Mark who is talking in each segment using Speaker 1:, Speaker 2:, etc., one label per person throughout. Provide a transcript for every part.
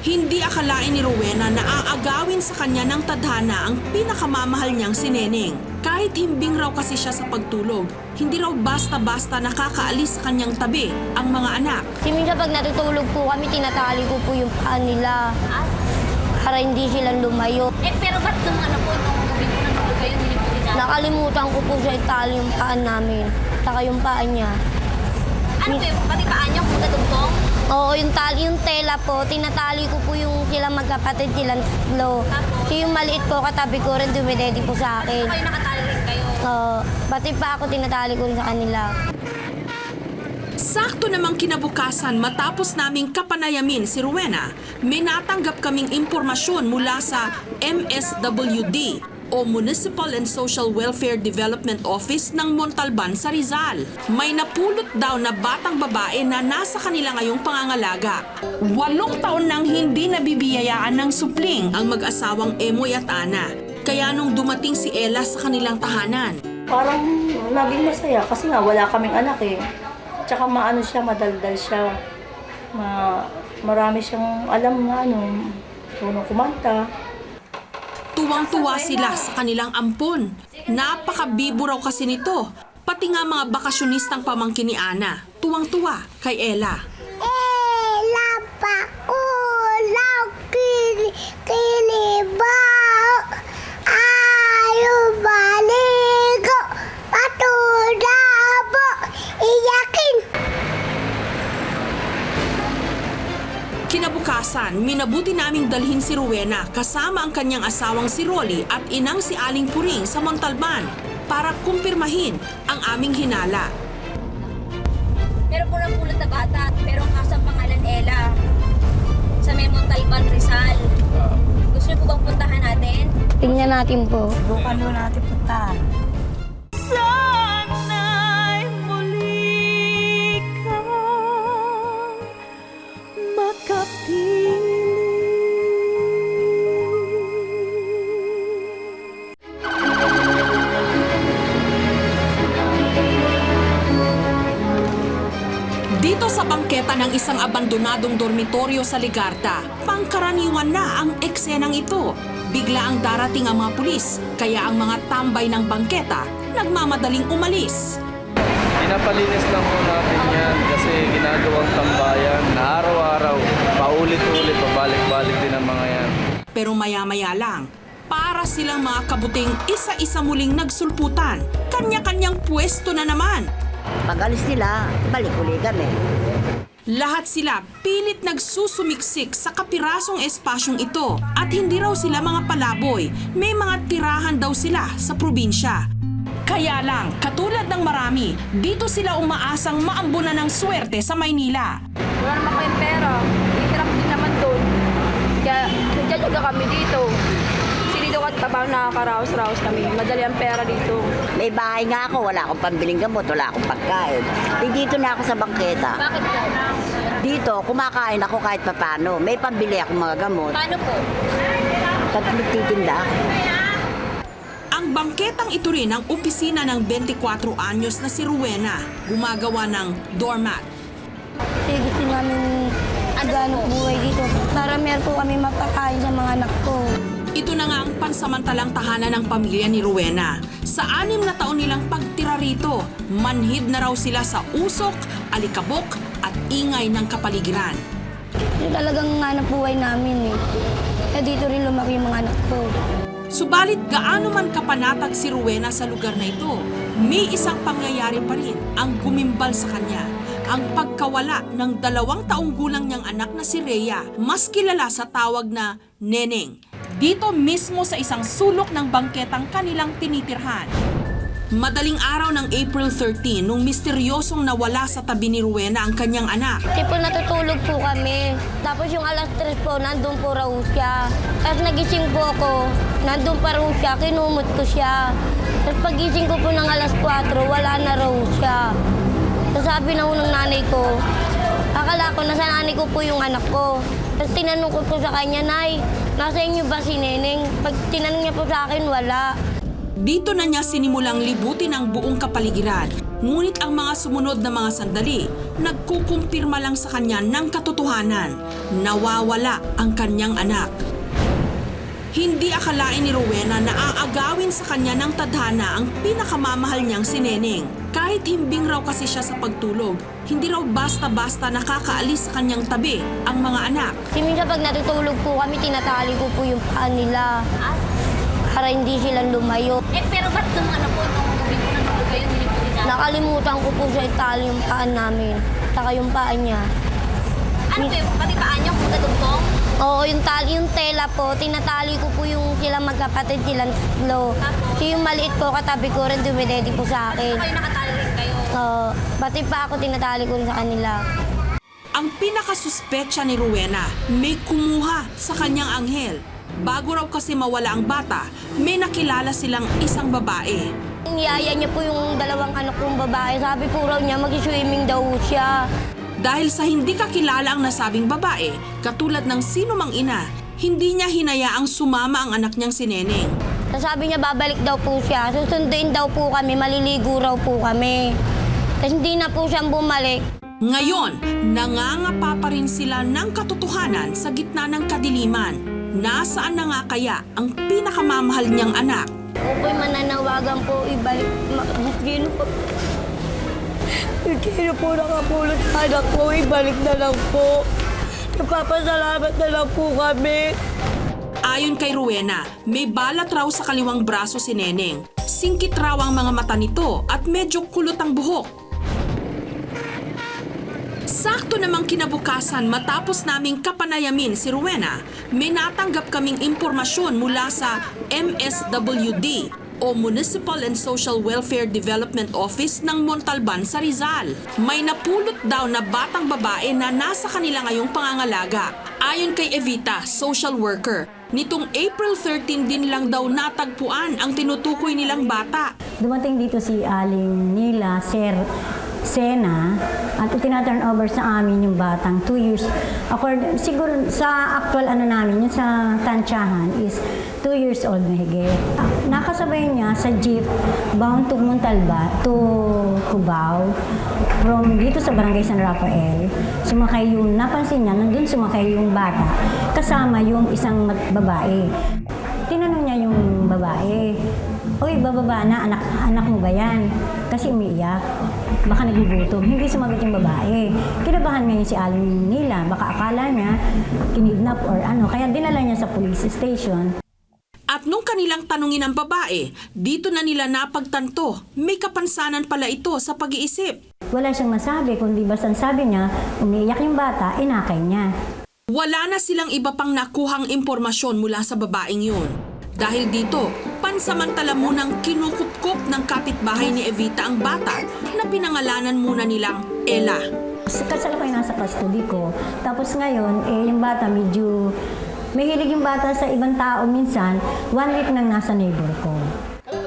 Speaker 1: Hindi akalain ni Rowena na aagawin sa kanya ng tadhana ang pinakamamahal niyang si Neneng. Kahit himbing raw kasi siya sa pagtulog, hindi raw basta-basta nakakaalis sa kanyang tabi ang mga anak.
Speaker 2: Minsan pag natutulog po kami, tinatali ko po yung paa nila para hindi sila lumayo.
Speaker 3: Pero ba't nung nung gabi po natulog kayo, hindi po rin
Speaker 2: Nakalimutan ko po siya itali yung paa namin, saka yung paa niya.
Speaker 3: Ano po yung pati paa niya kung natugtong?
Speaker 2: Oo, yung tela po, tinatali ko po yung sila magkapatid, silang tatlo. Yung maliit po, katabi ko rin, dumidedi po sa akin.
Speaker 3: Kayo nakatali rin kayo?
Speaker 2: Oo, pati pa ako tinatali ko rin sa kanila.
Speaker 1: Sakto namang kinabukasan matapos naming kapanayamin si Rowena, may natanggap kaming impormasyon mula sa MSWD o Municipal and Social Welfare Development Office ng Montalban sa Rizal. May napulot daw na batang babae na nasa kanila ngayong pangangalaga. 8 taon nang hindi nabibiyayaan ng supling ang mag-asawang Emoy at Ana. Kaya nung dumating si Ella sa kanilang tahanan,
Speaker 4: Parang naging masaya kasi nga wala kaming anak eh. Tsaka maano siya, madaldal siya. Marami siyang alam na tunong kumanta.
Speaker 1: tuwang-tuwa sila sa kanilang ampon. Napakabibo raw kasi nito. Pati nga mga bakasyonistang pamangkin ni Ana, tuwang-tuwa kay Ella.
Speaker 2: Ella pa kulaw kinibaw ayo baligo patudabo iyakin.
Speaker 1: Kinabukasan, minabuti naming dalhin si Rowena kasama ang kanyang asawang si Rolly at inang si Aling Puring sa Montalban para kumpirmahin ang aming hinala.
Speaker 3: Pero po napulot na bata, pero ang kasang pangalan Ella. Sa may Montalban, Rizal. Gusto niyo po bang puntahan natin?
Speaker 2: Tingnan natin po.
Speaker 4: Bukan doon natin puntahan.
Speaker 1: Sana'y muli kang Dito sa bangketa ng isang abandonadong dormitoryo sa Ligarda, pangkaraniwan na ang eksenang ito. Bigla ang darating ang mga pulis, kaya ang mga tambay ng bangketa nagmamadaling umalis.
Speaker 5: Pinapalinis lang po natin yan kasi ginagawang tambayan na araw-araw, paulit-ulit, pabalik-balik din ang mga yan.
Speaker 1: Pero maya-maya lang, para silang mga kabuting isa-isa muling nagsulputan, kanya-kanyang pwesto na naman.
Speaker 6: Pag alis nila, balik uli kami.
Speaker 1: Lahat sila pilit nagsusumiksik sa kapirasong espasyong ito at hindi raw sila mga palaboy, may mga tirahan daw sila sa probinsya. Kaya lang, katulad ng marami, dito sila umaasang maambunan ng swerte sa Maynila.
Speaker 7: Wala naman kayong pera. Itirap din naman doon. Kaya nagjajaga kami dito. Kasi dito at tabang nakakaraos-raos kami. Madali ang pera dito.
Speaker 6: May bahay nga ako, wala akong pambiling gamot, wala akong pagkain. Dito na ako sa bangketa.
Speaker 3: Bakit po?
Speaker 6: Dito, kumakain ako kahit papano. May pambili akong mga gamot.
Speaker 3: Paano po?
Speaker 6: Pag nagtitinda ako.
Speaker 1: Ang bangketang ito rin ang opisina ng 24 anyos na si Rowena, gumagawa ng doormat.
Speaker 2: Kasi gusto namin ganong buhay dito para meron po kami mapakain sa mga anak ko.
Speaker 1: Ito na nga ang pansamantalang tahanan ng pamilya ni Rowena. Sa 6 na taon nilang pagtira rito, manhid na raw sila sa usok, alikabok at ingay ng kapaligiran.
Speaker 2: Ito talagang hanap buhay namin eh. Kaya dito rin lumaki yung mga anak ko.
Speaker 1: Subalit gaano man kapanatag si Rowena sa lugar na ito, may isang pangyayari pa rin ang gumimbal sa kanya. Ang pagkawala ng 2 taong gulang niyang anak na si Rhea, mas kilala sa tawag na Neneng. Dito mismo sa isang sulok ng bangketang kanilang tinitirhan. Madaling araw ng April 13 nung misteryosong nawala sa tabi ni Rowena ang kanyang anak.
Speaker 2: Kasi po natutulog po kami. Tapos yung alas 3 po, nandun po raw siya. Tapos nagising po ako, nandun pa raw siya, kinumot ko siya. Tapos pagising ko po ng alas 4, wala na raw siya. Tapos sabi na ng nanay ko, akala ko nasa nanay ko po yung anak ko. Tapos tinanong ko po sa kanya, Nay, nasa inyo ba si Neneng? Pag tinanong niya po sa akin, wala.
Speaker 1: Dito na niya sinimulang libutin ang buong kapaligiran. Ngunit ang mga sumunod na mga sandali, nagkukumpirma lang sa kanya ng katotohanan. Nawawala ang kanyang anak. Hindi akalain ni Rowena na aagawin sa kanya ng tadhana ang pinakamamahal niyang si Neneng. Kahit himbing raw kasi siya sa pagtulog, hindi raw basta-basta nakakaalis sa kanyang tabi ang mga anak.
Speaker 2: Kasi minsan pag natutulog po kami, tinatali ko po yung paa nila para hindi sila lumayo.
Speaker 3: Pero ba't nung ano po, nung gabi po natulog kayo, hindi po rin
Speaker 2: Nakalimutan ko po siya itali yung paa namin, saka yung paa niya.
Speaker 3: Ano po yung pati paan niyo kung nadugtong?
Speaker 2: Oo, yung tela po, tinatali ko po yung sila magkapatid, silang tatlo. Si yung maliit po, katabi ko rin, dumidedi po sa akin.
Speaker 3: Kayo nakatali rin kayo.
Speaker 2: Oo, pati pa ako, tinatali ko rin sa kanila.
Speaker 1: Ang pinakasuspetsya ni Rowena, may kumuha sa kanyang anghel. Bago raw kasi mawala ang bata, may nakilala silang isang babae.
Speaker 2: Niyaya niya po yung dalawang anak kong babae. Sabi po raw niya, mag-swimming daw siya.
Speaker 1: Dahil sa hindi kakilala ang nasabing babae, katulad ng sino mang ina, hindi niya hinayaang sumama ang anak niyang si Neneng.
Speaker 2: Sabi niya, babalik daw po siya. Susunduin daw po kami, maliligo raw po kami. Tapos hindi na po siyang bumalik.
Speaker 1: Ngayon, nangangapa pa rin sila ng katotohanan sa gitna ng kadiliman. Nasaan na nga kaya ang pinakamamahal niyang anak?
Speaker 2: Ako'y mananawagan po, ibalik. Sino po? Sino po nakapulot sa anak ko, ibalik na lang po. Nagpapasalamat na lang po kami.
Speaker 1: Ayon kay Rowena, may balat raw sa kaliwang braso si Neneng. Singkit raw ang mga mata nito at medyo kulot ang buhok. Sakto namang kinabukasan matapos naming kapanayamin si Rowena, may natanggap kaming impormasyon mula sa MSWD o Municipal and Social Welfare Development Office ng Montalban sa Rizal. May napulot daw na batang babae na nasa kanila ngayong pangangalaga. Ayon kay Evita, social worker, nitong April 13 din lang daw natagpuan ang tinutukoy nilang bata.
Speaker 8: Dumating dito si Aling Nila, Sir Sena, at tina-turn over sa amin yung batang 2 years. Siguro sa actual namin, yung sa tansyahan is 2 years old na higit. Nakasabay niya sa jeep bound to Montalban to Cubao from dito sa Barangay San Rafael. Sumakay yung, napansin niya, nandun sumakay yung bata kasama yung isang babae. Tinanong niya yung babae, "Oy, bababa na, anak mo ba yan?" Kasi umiiyak. Baka nagugutom. Hindi sumagot yung babae. Kinabahan ngayon si Aling Nila. Baka akala niya kinidnap or ano. Kaya dinala niya sa police station.
Speaker 1: At nung kanilang tanungin ang babae, dito na nila napagtanto, may kapansanan pala ito sa pag-iisip.
Speaker 8: Wala siyang masabi, kundi basta sabi niya, umiiyak yung bata, inakay niya.
Speaker 1: Wala na silang iba pang nakuhang impormasyon mula sa babaeng yun. Dahil dito, pansamantala munang kinukupkup ng kapitbahay ni Evita ang bata na pinangalanan muna nilang Ella.
Speaker 8: Kasal ko yung nasa custody ko. Tapos ngayon, yung bata medyo, mahilig yung bata sa ibang tao minsan, 1 week nang nasa neighbor ko.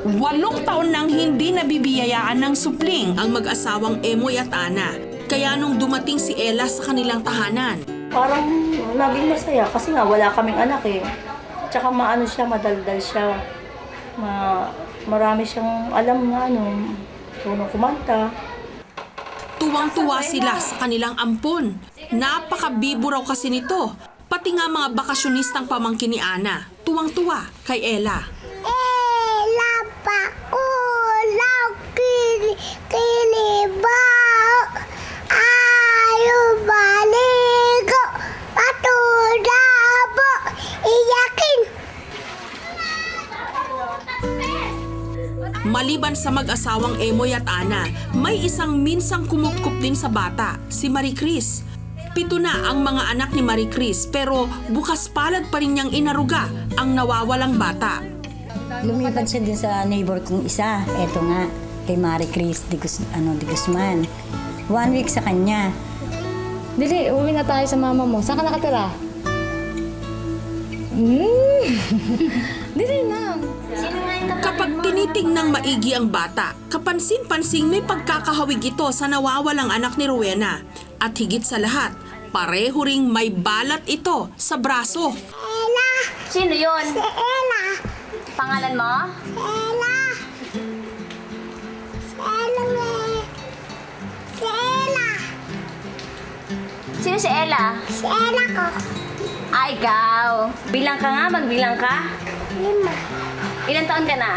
Speaker 1: 8 taon nang hindi nabibiyayaan ng supling ang mag-asawang Emoy at Ana. Kaya nung dumating si Ella sa kanilang tahanan,
Speaker 4: Parang naging masaya kasi nga wala kaming anak eh. Tsaka maano siya, madaldal siya. Marami siyang alam na tunong kumanta.
Speaker 1: tuwang-tuwa sila sa kanilang ampon. Napakabibo raw kasi nito. Pati nga mga bakasyonistang pamangkin ni Ana, tuwang-tuwa kay Ella.
Speaker 2: Ella pa kulang kinibaw. Ayaw baligo. Patudabo. Iyakin.
Speaker 1: Maliban sa mag-asawang Emoy at Ana, may isang minsang kumupkup din sa bata, si Marie Chris. 7 na ang mga anak ni Marie Chris pero bukas palad pa rin niyang inaruga ang nawawalang bata.
Speaker 8: Lumipad siya din sa neighbor kong isa. Eto nga, kay Marie Chris de Guzman. 1 week sa kanya.
Speaker 7: Dili, uwi na tayo sa mama mo. Saan ka nakatira? Dili na.
Speaker 1: Kapag tinitingnang maigi ang bata, kapansin-pansing may pagkakahawig ito sa nawawalang anak ni Rowena. At higit sa lahat, pareho ring may balat ito sa braso.
Speaker 2: Ella.
Speaker 3: Sino yun?
Speaker 2: Si Ella.
Speaker 3: Pangalan mo?
Speaker 2: Ella. Si Ella.
Speaker 3: Sino si Ella?
Speaker 2: Si Ella ko.
Speaker 3: Ikaw. Bilang ka nga, magbilang ka.
Speaker 2: 5.
Speaker 3: Ilan taon ka na?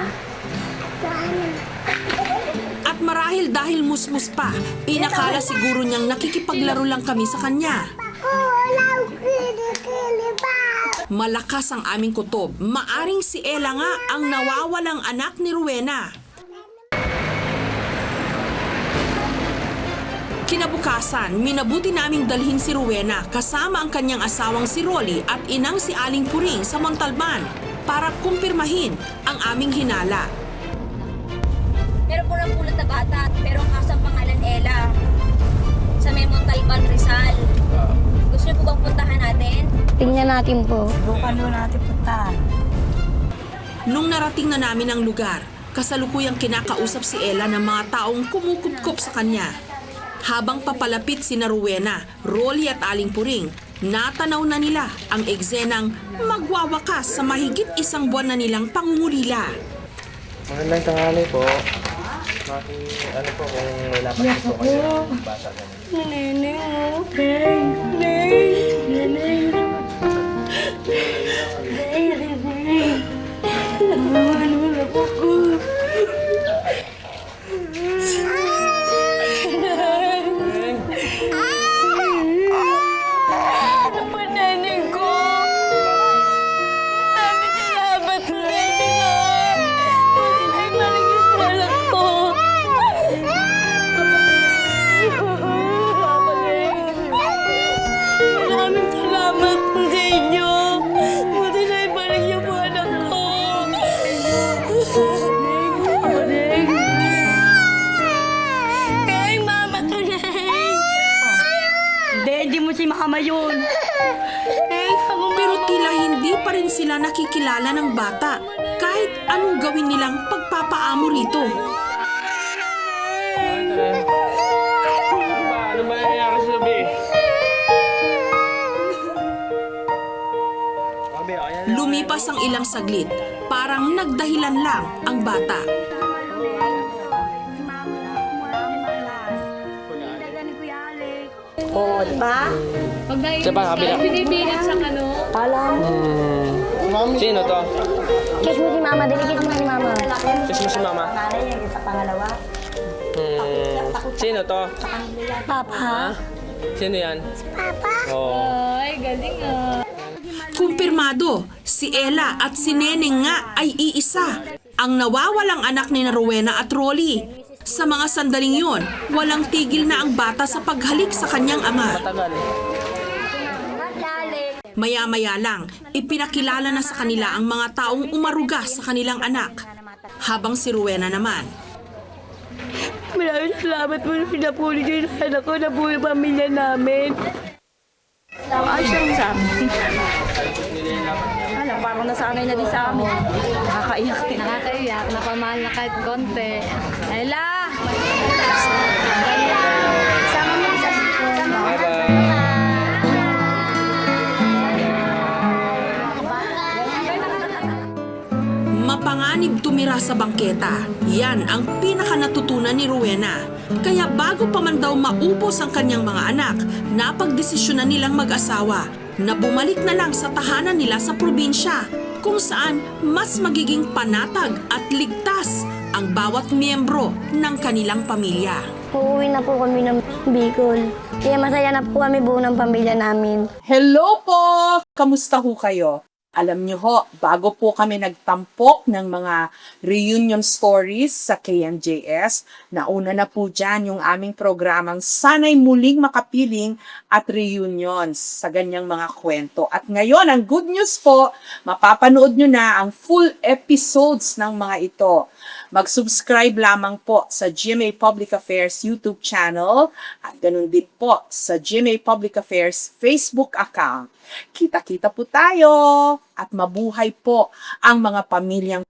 Speaker 1: At marahil dahil musmus pa, inakala siguro niyang nakikipaglaro lang kami sa kanya. Malakas ang aming kutob. Maaring si Ella nga ang nawawalang anak ni Rowena. Kinabukasan, minabuti naming dalhin si Rowena kasama ang kanyang asawang si Rolly at inang si Aling Puring sa Montalban para kumpirmahin ang aming hinala.
Speaker 3: Meron po napulot na bata, pero ang kasang pangalan Ella. Sa may Montalban, Rizal. Gusto niyo po bang puntahan natin?
Speaker 2: Tingnan natin po.
Speaker 1: Nung narating na namin ang lugar, kasalukuyang kinakausap si Ella ng mga taong kumukupkop sa kanya. Habang papalapit sina Rowena, Rolly at Aling Puring, natanaw na nila ang eksenang magwawakas sa mahigit 1 buwan na nilang pangungulila.
Speaker 5: Magandang tanghali po. Ano po kung may lakas po kayo ng bata ganun?
Speaker 1: Pero tila hindi pa rin sila nakikilala ng bata kahit anong gawin nilang pagpapaamo rito.
Speaker 5: Ano ba nangyayari sa labi?
Speaker 1: Lumipas ang ilang saglit, parang nagdahilan lang ang bata.
Speaker 6: Oo, di ba?
Speaker 5: Siya pa, kabila. Sino to?
Speaker 2: Kiss mo si Mama. Dali, kiss mo si Mama.
Speaker 5: Kiss mo si mama.
Speaker 6: Sa pangalawa.
Speaker 5: Sino to?
Speaker 2: Papa.
Speaker 5: Sino yan? Papa. Oo.
Speaker 1: Kumpirmado, si Ella at si Neneng nga ay iisa. Ang nawawalang anak ni Rowena at Rolly. Sa mga sandaling yon, walang tigil na ang bata sa paghalik sa kanyang ama. Maya-maya lang, ipinakilala na sa kanila ang mga taong umaruga sa kanilang anak. Habang si Rowena naman,
Speaker 7: Maraming salamat po na pinapuli niyo yung anak ko na buhay pamilya namin. Ayos lang sa amin. Alam, parang nasanay na din sa amin. Nakakaiyak din.
Speaker 9: Nakakaiyak, napamahal na kahit konti. Ella!
Speaker 1: mapanganib tumira sa bangketa. Yan ang pinaka natutunan ni Rowena. Kaya bago pa man daw maubos ang kanyang mga anak, napagdesisyonan nilang mag-asawa na bumalik na lang sa tahanan nila sa probinsya, kung saan mas magiging panatag at ligtas ang bawat miyembro ng kanilang pamilya.
Speaker 2: Uuwi na po kami ng Bicol. Kaya masaya na po kami buo ng pamilya namin.
Speaker 10: Hello po! Kamusta ho kayo? Alam nyo ho, bago po kami nagtampok ng mga reunion stories sa KNJS, nauna na po dyan yung aming programang Sana'y Muling Makapiling at Reunions sa ganyang mga kwento. At ngayon, ang good news po, mapapanood nyo na ang full episodes ng mga ito. Mag-subscribe lamang po sa GMA Public Affairs YouTube channel at ganun din po sa GMA Public Affairs Facebook account. Kita-kita po tayo at mabuhay po ang mga pamilyang